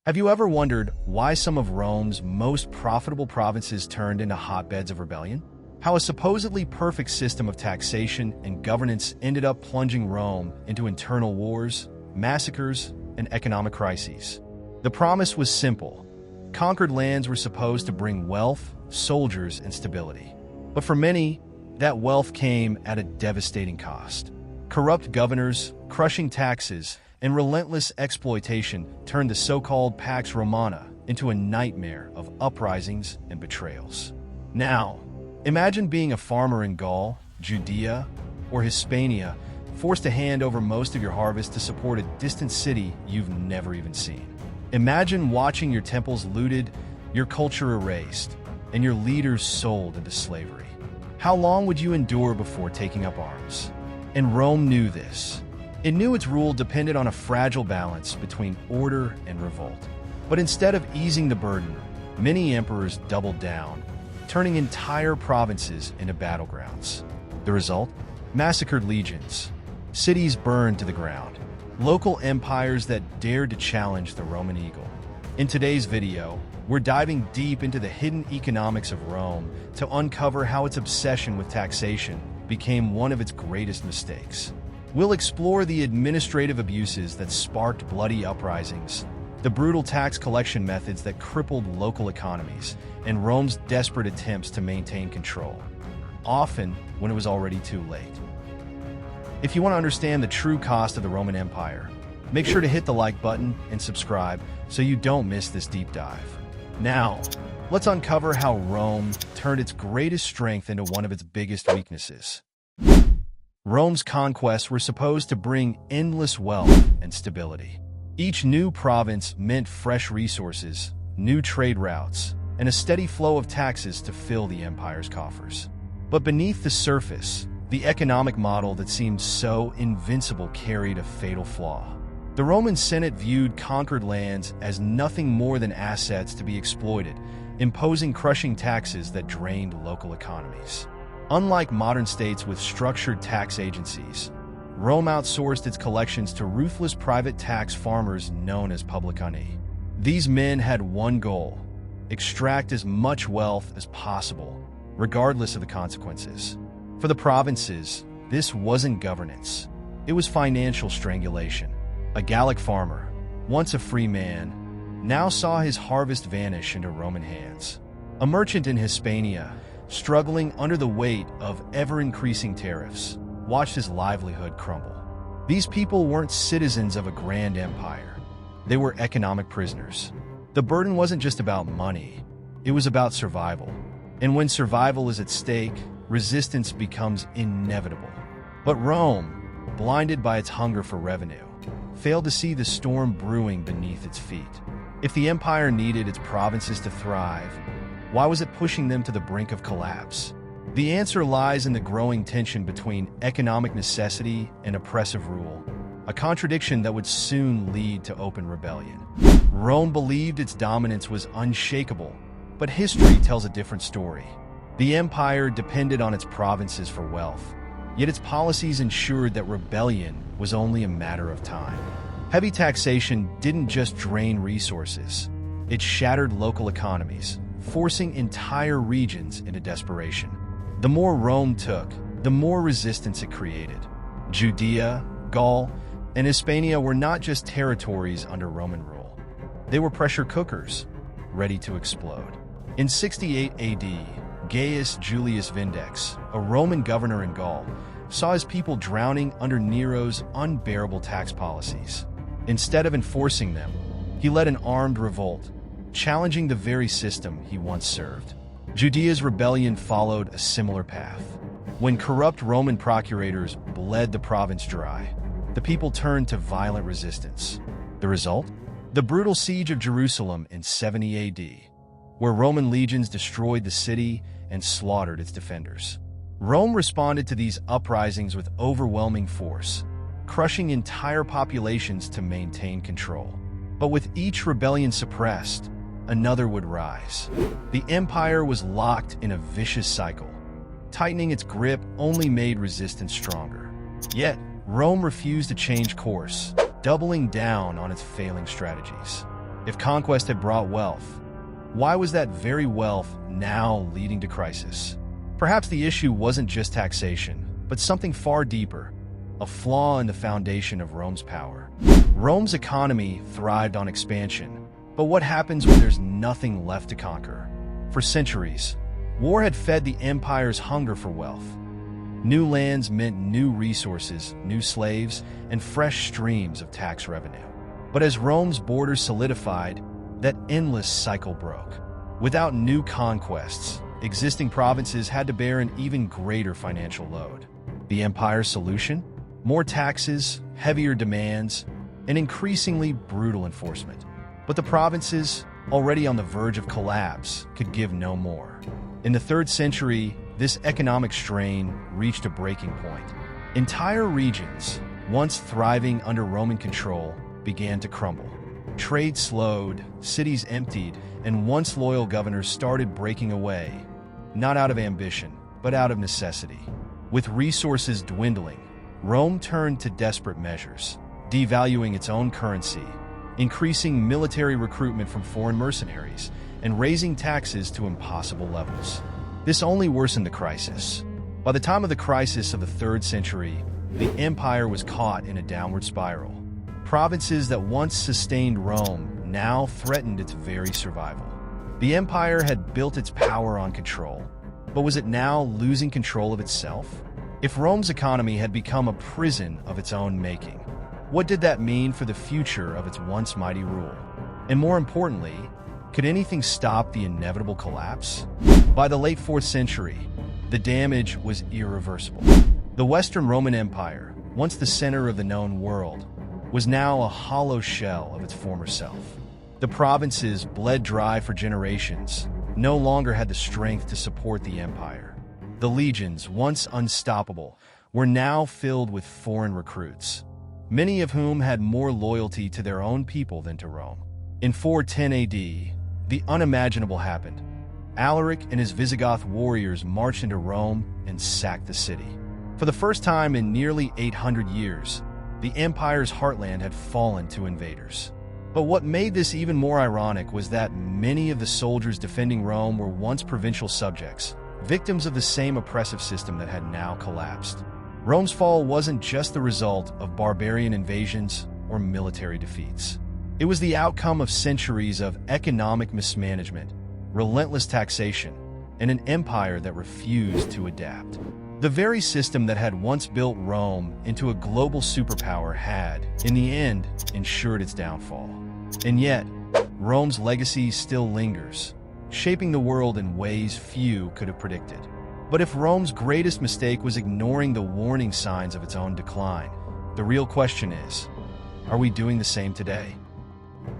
Have you ever wondered why some of Rome's most profitable provinces turned into hotbeds of rebellion? How a supposedly perfect system of taxation and governance ended up plunging Rome into internal wars, massacres, and economic crises? The promise was simple. Conquered lands were supposed to bring wealth, soldiers, and stability. But for many, that wealth came at a devastating cost. Corrupt governors, crushing taxes, and relentless exploitation turned the so-called Pax Romana into a nightmare of uprisings and betrayals. Now, imagine being a farmer in Gaul, Judea, or Hispania, forced to hand over most of your harvest to support a distant city you've never even seen. Imagine watching your temples looted, your culture erased, and your leaders sold into slavery. How long would you endure before taking up arms? And Rome knew this. It knew its rule depended on a fragile balance between order and revolt. But instead of easing the burden, many emperors doubled down, turning entire provinces into battlegrounds. The result? Massacred legions, cities burned to the ground, local empires that dared to challenge the Roman eagle. In today's video, we're diving deep into the hidden economics of Rome to uncover how its obsession with taxation became one of its greatest mistakes. We'll explore the administrative abuses that sparked bloody uprisings, the brutal tax collection methods that crippled local economies, and Rome's desperate attempts to maintain control, often when it was already too late. If you want to understand the true cost of the Roman Empire, make sure to hit the like button and subscribe so you don't miss this deep dive. Now, let's uncover how Rome turned its greatest strength into one of its biggest weaknesses. Rome's conquests were supposed to bring endless wealth and stability. Each new province meant fresh resources, new trade routes, and a steady flow of taxes to fill the empire's coffers. But beneath the surface, the economic model that seemed so invincible carried a fatal flaw. The Roman Senate viewed conquered lands as nothing more than assets to be exploited, imposing crushing taxes that drained local economies. Unlike modern states with structured tax agencies, Rome outsourced its collections to ruthless private tax farmers known as publicani. These men had one goal: extract as much wealth as possible, regardless of the consequences. For the provinces, this wasn't governance. It was financial strangulation. A Gallic farmer, once a free man, now saw his harvest vanish into Roman hands. A merchant in Hispania, struggling under the weight of ever-increasing tariffs, watched his livelihood crumble. These people weren't citizens of a grand empire. They were economic prisoners. The burden wasn't just about money. It was about survival. And when survival is at stake, resistance becomes inevitable. But Rome, blinded by its hunger for revenue, failed to see the storm brewing beneath its feet. If the empire needed its provinces to thrive, why was it pushing them to the brink of collapse? The answer lies in the growing tension between economic necessity and oppressive rule, a contradiction that would soon lead to open rebellion. Rome believed its dominance was unshakable, but history tells a different story. The empire depended on its provinces for wealth, yet its policies ensured that rebellion was only a matter of time. Heavy taxation didn't just drain resources, it shattered local economies, forcing entire regions into desperation. The more Rome took, the more resistance it created. Judea, Gaul, and Hispania were not just territories under Roman rule. They were pressure cookers, ready to explode. In 68 AD, Gaius Julius Vindex, a Roman governor in Gaul, saw his people drowning under Nero's unbearable tax policies. Instead of enforcing them, he led an armed revolt, challenging the very system he once served. Judea's rebellion followed a similar path. When corrupt Roman procurators bled the province dry, the people turned to violent resistance. The result? The brutal siege of Jerusalem in 70 AD, where Roman legions destroyed the city and slaughtered its defenders. Rome responded to these uprisings with overwhelming force, crushing entire populations to maintain control. But with each rebellion suppressed, another would rise. The empire was locked in a vicious cycle. Tightening its grip only made resistance stronger. Yet, Rome refused to change course, doubling down on its failing strategies. If conquest had brought wealth, why was that very wealth now leading to crisis? Perhaps the issue wasn't just taxation, but something far deeper, a flaw in the foundation of Rome's power. Rome's economy thrived on expansion, but what happens when there's nothing left to conquer? For centuries, war had fed the empire's hunger for wealth. New lands meant new resources, new slaves, and fresh streams of tax revenue. But as Rome's borders solidified, that endless cycle broke. Without new conquests, existing provinces had to bear an even greater financial load. The empire's solution? More taxes, heavier demands, and increasingly brutal enforcement. But the provinces, already on the verge of collapse, could give no more. In the 3rd century, this economic strain reached a breaking point. Entire regions, once thriving under Roman control, began to crumble. Trade slowed, cities emptied, and once loyal governors started breaking away, not out of ambition, but out of necessity. With resources dwindling, Rome turned to desperate measures, devaluing its own currency, increasing military recruitment from foreign mercenaries, and raising taxes to impossible levels. This only worsened the crisis. By the time of the crisis of the 3rd century, the empire was caught in a downward spiral. Provinces that once sustained Rome now threatened its very survival. The empire had built its power on control, but was it now losing control of itself? If Rome's economy had become a prison of its own making, what did that mean for the future of its once mighty rule? And more importantly, could anything stop the inevitable collapse? By the late 4th century, the damage was irreversible. The Western Roman Empire, once the center of the known world, was now a hollow shell of its former self. The provinces, bled dry for generations, no longer had the strength to support the empire. The legions, once unstoppable, were now filled with foreign recruits, many of whom had more loyalty to their own people than to Rome. In 410 AD, the unimaginable happened. Alaric and his Visigoth warriors marched into Rome and sacked the city. For the first time in nearly 800 years, the empire's heartland had fallen to invaders. But what made this even more ironic was that many of the soldiers defending Rome were once provincial subjects, victims of the same oppressive system that had now collapsed. Rome's fall wasn't just the result of barbarian invasions or military defeats. It was the outcome of centuries of economic mismanagement, relentless taxation, and an empire that refused to adapt. The very system that had once built Rome into a global superpower had, in the end, ensured its downfall. And yet, Rome's legacy still lingers, shaping the world in ways few could have predicted. But if Rome's greatest mistake was ignoring the warning signs of its own decline, the real question is, are we doing the same today?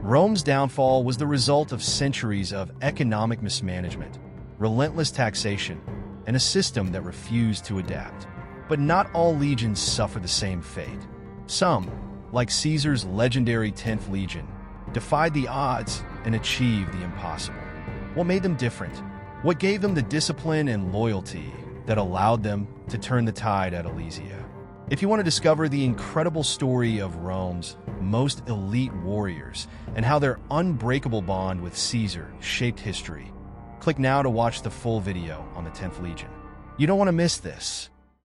Rome's downfall was the result of centuries of economic mismanagement, relentless taxation, and a system that refused to adapt. But not all legions suffer the same fate. Some, like Caesar's legendary 10th Legion, defied the odds and achieved the impossible. What made them different? What gave them the discipline and loyalty that allowed them to turn the tide at Alesia? If you want to discover the incredible story of Rome's most elite warriors and how their unbreakable bond with Caesar shaped history, click now to watch the full video on the 10th Legion. You don't want to miss this.